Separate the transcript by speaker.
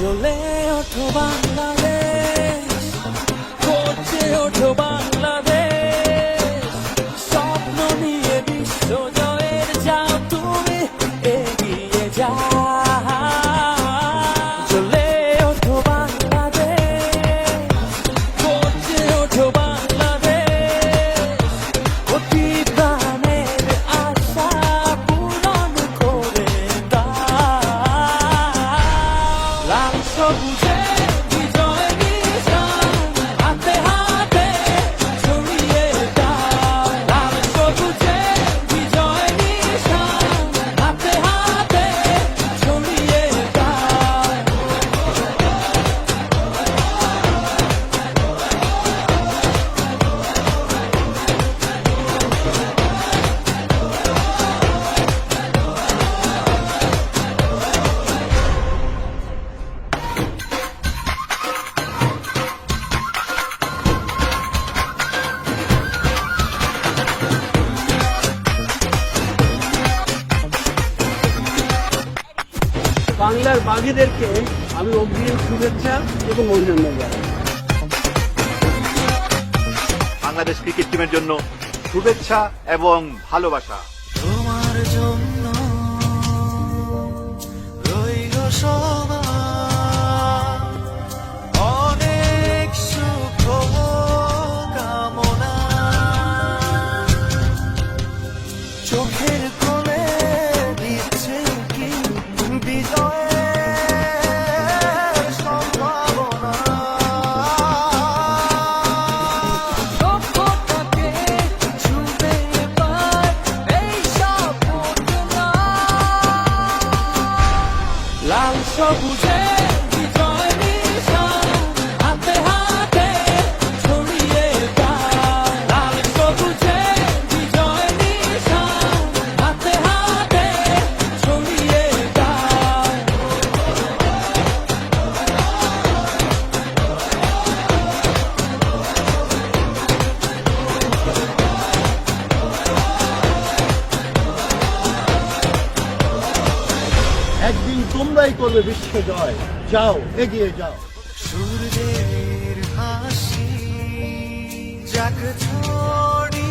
Speaker 1: চলে ওঠো বাংলাদেশ, করছে ওঠো বাংলাদেশ, স্বপ্ন নিয়ে বিশ্ব জয়ের যাও তুমি এগিয়ে যাও। চলে ওঠো বাংলাদেশ, করছে ওঠো বাংলাদেশ, অতি প্রাণের আশা পূরণ করে দাও। লাল সবুজে বিজয় নিশান হাতে হাতে ছড়িয়ে দাও। লাল সবুজে বিজয় নিশান হাতে হাতে ছড়িয়ে দাও।
Speaker 2: বাংলার বাঘেদেরকে আমি অগ্রিম শুভেচ্ছা এবং অভিনন্দন জানাই।
Speaker 3: বাংলাদেশ ক্রিকেট টিমের জন্য শুভেচ্ছা এবং ভালোবাসা।
Speaker 1: তোমার জন্য রইল সবার অনেক সুখ কামনা। চোখের কোণে দিচ্ছে কি বিজয়ের সম্ভাবনা। সভ্যতাকে ছুঁবে এবার এই সাফল্যতা। লাল সবুজে বিজয় নিশান হাতে হাতে ছড়িয়ে দাও। লাল সবুজে বিজয় নিশান হাতে হাতে ছড়িয়ে দাও।
Speaker 2: একদিন তোমরাই করবে বিশ্ব জয়, যাও এগিয়ে যাও।
Speaker 1: সূর্যের হাসি যাক ছড়িয়ে